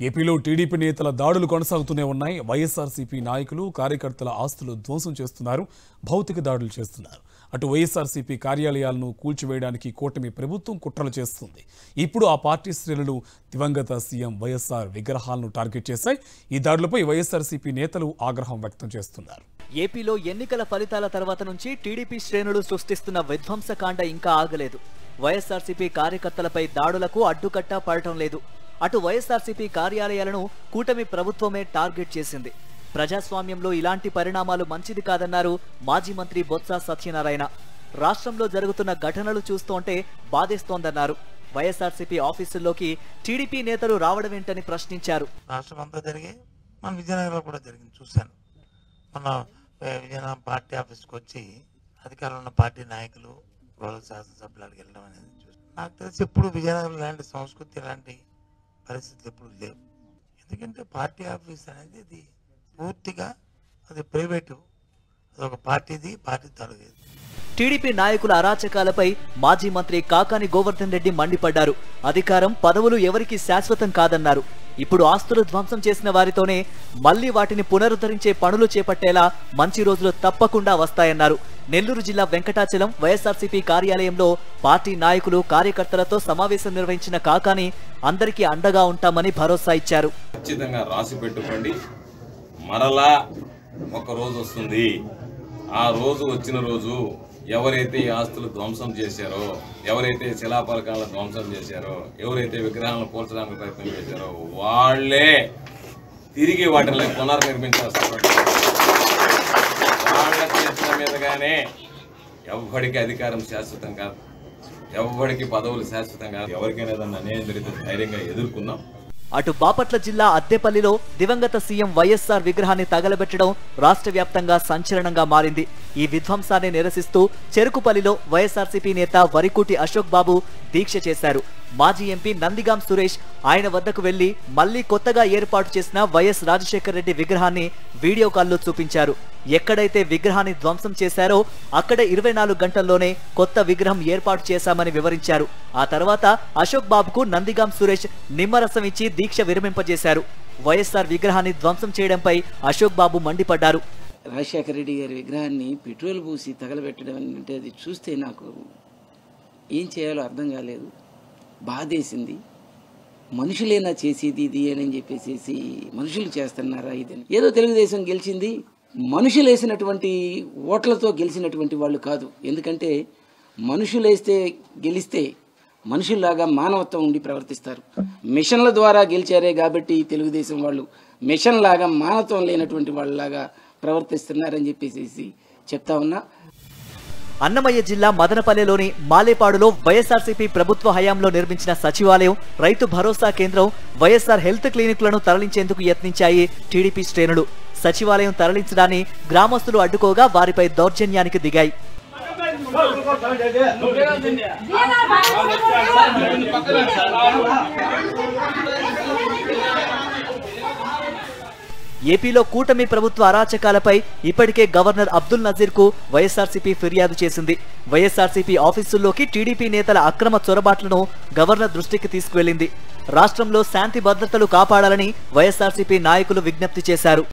ఏపీలో టీడీపీ నేతల దాడులు కొనసాగుతూనే ఉన్నాయి. వైఎస్ఆర్సీపీ నాయకులు కార్యకర్తల ఆస్తులు ధ్వంసం చేస్తున్నారు, భౌతిక దాడులు చేస్తున్నారు. అటు వైఎస్ఆర్సీపీ కార్యాలయాలను కూల్చివేయడానికి కూటమి ప్రభుత్వం కుట్రలు చేస్తుంది. ఇప్పుడు ఆ పార్టీ శ్రేణులు దివంగత సీఎం వైఎస్ఆర్ విగ్రహాలను టార్గెట్ చేశాయి. ఈ దాడులపై వైఎస్ఆర్సీపీ నేతలు ఆగ్రహం వ్యక్తం చేస్తున్నారు. ఏపీలో ఎన్నికల ఫలితాల తర్వాత నుంచి టీడీపీ శ్రేణులు సృష్టిస్తున్న విధ్వంసకాండ ఇంకా ఆగలేదు. వైఎస్ఆర్సీపీ కార్యకర్తలపై దాడులకు అడ్డుకట్ట పడటం లేదు. అటు వైఎస్ఆర్సీపీ కార్యాలయాలను కూటమి ప్రభుత్వమే టార్గెట్ చేసింది. ప్రజాస్వామ్యంలో ఇలాంటి పరిణామాలు మంచిది కాదన్నారు మాజీ మంత్రి బొత్స సత్యనారాయణ. రాష్ట్రంలో జరుగుతున్న ఘటనలు చూస్తుంటే బాధేస్తోందన్నారు. వైఎస్ఆర్సీపీ ఆఫీసుల్లోకి టీడీపీ నేతలు రావడమేంటని ప్రశ్నించారు. రాష్ట్రమంతా జరిగి మన విజయనగరంలో కూడా జరిగింది, చూశాను. మన విజయనగరం పార్టీ ఆఫీస్కి వచ్చి అధికారంలో ఉన్న పార్టీ నాయకులు గౌరవ శాసనసభ్యులకు వెళ్ళడం అనేది చూసాను. నాకు తెలిసి ఇప్పుడు విజయనగరం లాంటి సంస్కృతి లాంటి పరిస్థితులు ఎప్పుడు లేవు. ఎందుకంటే పార్టీ ఆఫీస్ అనేది అది పూర్తిగా అది ప్రైవేటు, అది ఒక పార్టీది, పార్టీ తరగతి. టీడీపీ నాయకుల అరాచకాలపై మాజీ మంత్రి కాకాని గోవర్ధన్ రెడ్డి మండిపడ్డారు. అధికారం, పదవులు ఎవరికీ శాశ్వతం కాదన్నారు. ఇప్పుడు ఆస్తులు ధ్వంసం చేసిన వారితోనే మళ్లీ వాటిని పునరుద్ధరించే పనులు చేపట్టేలా మంచి రోజులు తప్పకుండా వస్తాయన్నారు. నెల్లూరు జిల్లా వెంకటాచలం వైఎస్ఆర్సీపీ కార్యాలయంలో పార్టీ నాయకులు కార్యకర్తలతో సమావేశం నిర్వహించిన కాకాని అందరికీ అండగా ఉంటామని భరోసా ఇచ్చారు. ఖచ్చితంగా రాసి పెట్టుకోండి, మరలా ఒక రోజు వస్తుంది. ఆ రోజు వచ్చిన రోజు ఎవరైతే ఈ ఆస్తులు ధ్వంసం చేశారో, ఎవరైతే శిలాఫలకాలను ధ్వంసం చేశారో, ఎవరైతే విగ్రహాలను కూల్చడానికి ప్రయత్నం చేశారో వాళ్లే తిరిగి వాటిని పునర్నిర్మించాల్సిన వాళ్ళ చేసిన మీదగానే. ఎవరికి అధికారం శాశ్వతం కాదు, ఎవరికి పదవులు శాశ్వతం కాదు. ఎవరికైనా ఏదన్నా అన్యాయం జరిగితే ధైర్యంగా ఎదుర్కొన్నాం. అటు బాపట్ల జిల్లా అద్దెపల్లిలో దివంగత సీఎం వైఎస్ఆర్ విగ్రహాన్ని తగలబెట్టడం రాష్ట్ర వ్యాప్తంగా సంచలనంగా మారింది. ఈ విధ్వంసాన్ని నిరసిస్తూ చెరుకుపల్లిలో వైఎస్ఆర్సీపీ నేత వరికుటి అశోక్ బాబు దీక్ష చేశారు. మాజీ ఎంపీ నందిగాం సురేష్ ఆయన వద్దకు వెళ్లి మళ్లీ కొత్తగా ఏర్పాటు చేసిన వైఎస్ రాజశేఖర్ రెడ్డి విగ్రహాన్ని వీడియో కాల్లో చూపించారు. ఎక్కడైతే విగ్రహాన్ని ధ్వంసం చేశారో అక్కడే 24 గంటల్లోనే కొత్త విగ్రహం ఏర్పాటు చేశామని వివరించారు. ఆ తర్వాత అశోక్ బాబుకు నందిగాం సురేష్ నిమ్మరసం ఇచ్చి దీక్ష విరమింపజేశారు. వైఎస్ఆర్ విగ్రహాన్ని ధ్వంసం చేయడంపై అశోక్ బాబు మండిపడ్డారు. రాజశేఖర రెడ్డి గారి విగ్రహాన్ని పెట్రోల్ పూసి తగలబెట్టడం అంటే అది చూస్తే నాకు ఏం చేయాలో అర్థం కాలేదు, బాధేసింది. మనుషులేనా చేసేది ఇది అని చెప్పేసి మనుషులు చేస్తున్నారా ఇది? ఏదో తెలుగుదేశం గెలిచింది, మనుషులు వేసినటువంటి ఓట్లతో గెలిచినటువంటి వాళ్ళు కాదు. ఎందుకంటే మనుషులేస్తే గెలిస్తే మనుషుల్లాగా మానవత్వం ఉండి ప్రవర్తిస్తారు. మిషన్ల ద్వారా గెలిచారే కాబట్టి తెలుగుదేశం వాళ్ళు మిషన్ లాగా మానవత్వం లేనటువంటి వాళ్ళలాగా ప్రవర్తిస్తున్నారని చెప్పేసి చెప్తా ఉన్నా. అన్నమయ్య జిల్లా మదనపల్లెలోని మాలేపాడులో వైఎస్ఆర్సీపీ ప్రభుత్వ హయాంలో నిర్మించిన సచివాలయం, రైతు భరోసా కేంద్రం, వైఎస్ఆర్ హెల్త్ క్లినిక్లను తరలించేందుకు యత్నించాయి టీడీపీ శ్రేణులు. సచివాలయం తరలించడాన్ని గ్రామస్తులు అడ్డుకోగా వారిపై దౌర్జన్యానికి దిగాయి. ఏపీలో కూటమి ప్రభుత్వ అరాచకాలపై ఇప్పటికే గవర్నర్ అబ్దుల్ నజీర్ కు వైఎస్ఆర్సీపీ ఫిర్యాదు చేసింది. వైఎస్ఆర్సీపీ ఆఫీసుల్లోకి టీడీపీ నేతల అక్రమ చొరబాట్లను గవర్నర్ దృష్టికి తీసుకువెళ్లింది. రాష్ట్రంలో శాంతి భద్రతలు కాపాడాలని వైఎస్ఆర్సీపీ నాయకులు విజ్ఞప్తి చేశారు.